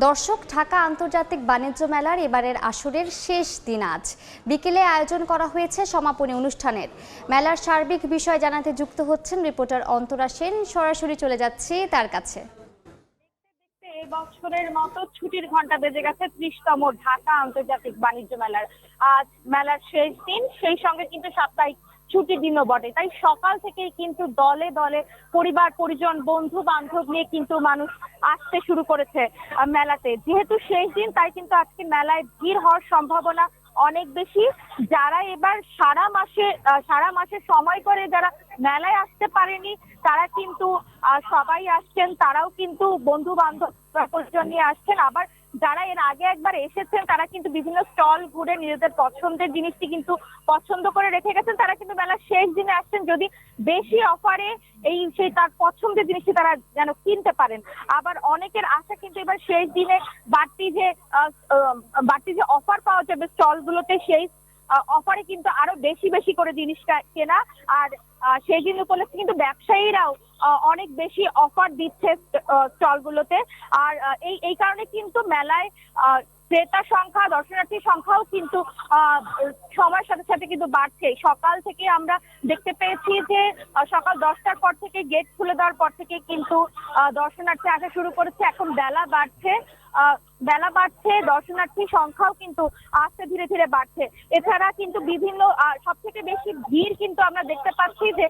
দর্শক, ঢাকা আন্তর্জাতিক বাণিজ্য মেলার এবারের আসরের শেষ দিন আজ বিকেলে আয়োজন করা হয়েছে সমাপনী অনুষ্ঠানের। মেলার সার্বিক বিষয় জানাতে যুক্ত হচ্ছেন রিপোর্টার অন্তরা সেন। সরাসরি চলে যাচ্ছি তার কাছে। এই বছরের মতো ছুটির ঘন্টা বেজে গেছে 30তম ঢাকা আন্তর্জাতিক বাণিজ্য মেলার। আজ মেলার শেষ দিন, সেই সঙ্গে কিন্তু সাপ্তাহিক ছুটির দিনও বটে। তাই সকাল থেকেই কিন্তু দলে দলে পরিবার পরিজন বন্ধু বান্ধব নিয়ে কিন্তু মানুষ আসতে শুরু করেছে মেলাতে। যেহেতু শেষ দিন, তাই কিন্তু আজকে মেলায় ভিড় হওয়ার সম্ভাবনা অনেক বেশি। যারা এবার সারা মাসে সময় করে যারা মেলায় আসতে পারেনি, তারা কিন্তু সবাই আসছেন। তারাও কিন্তু বন্ধু বান্ধব পরিজন নিয়ে আসছেন। আবার যারা এর আগে একবার এসেছেন, তারা কিন্তু বিভিন্ন স্টল ঘুরে নিজেদের পছন্দের জিনিসটি কিন্তু পছন্দ করে রেখে গেছেন। তারা কিন্তু মেলার শেষ দিনে আসছেন যদি বেশি অফারে সেই তার পছন্দের জিনিসটি তারা যেন কিনতে পারেন। আবার অনেকের আশা কিন্তু এবার শেষ দিনে বাড়তি যে অফার পাওয়া যাবে স্টলগুলোতে, সেই অফারে কিন্তু আরো বেশি বেশি করে জিনিসটা কেনা। আর সেই দিন উপলক্ষে কিন্তু ব্যবসায়ীরাও অনেক বেশি অফার দিচ্ছে স্টলগুলোতে। আর এই কারণে কিন্তু মেলায় ক্রেতা সংখ্যা, দর্শনার্থীর সংখ্যাও কিন্তু সময়ের সাথে সাথে কিন্তু বাড়ছে। সকাল থেকে আমরা দেখতে পেয়েছি যে সকাল 10টার পর থেকে গেট খুলে দেওয়ার পর থেকে কিন্তু দর্শনার্থী আসা শুরু করেছে। এখন বেলা বাড়ছে, দর্শনার্থীর সংখ্যাও কিন্তু আস্তে ধীরে ধীরে বাড়ছে। এছাড়া কিন্তু বিভিন্ন সব থেকে বেশি ভিড় কিন্তু আমরা দেখতে পাচ্ছি যে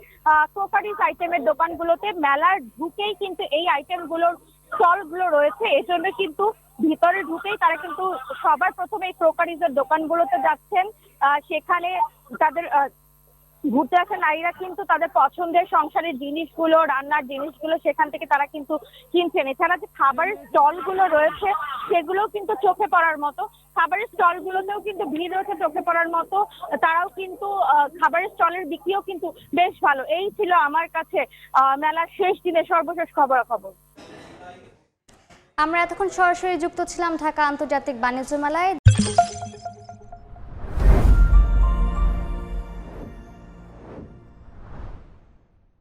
ক্রোকারিজ আইটেমের দোকানগুলোতে। মেলার ঢুকেই কিন্তু এই আইটেমগুলোর স্টলগুলো রয়েছে। এজন্য কিন্তু ভিতরে ঢুকেই তারা কিন্তু সবার প্রথমে এই ক্রোকারিজের দোকানগুলোতে যাচ্ছেন। সেখানে তাদের ঘুরতে আসা নারীরা কিন্তু তাদের পছন্দের সংসারের জিনিসগুলো, রান্নার জিনিসগুলো সেখান থেকে তারা কিন্তু কিনছেন। এছাড়া যে খাবারের স্টলগুলো রয়েছে, সেগুলোও কিন্তু চোখে পড়ার মতো। খাবারের স্টলগুলোতেও কিন্তু ভিড় রয়েছে চোখে পড়ার মতো। তারাও কিন্তু খাবারের স্টলের বিক্রিও কিন্তু বেশ ভালো। এই ছিল আমার কাছে মেলার শেষ দিনের সর্বশেষ খবরাখবর। আমরা এতক্ষণ সরাসরি যুক্ত ছিলাম ঢাকা আন্তর্জাতিক বাণিজ্য মেলায়।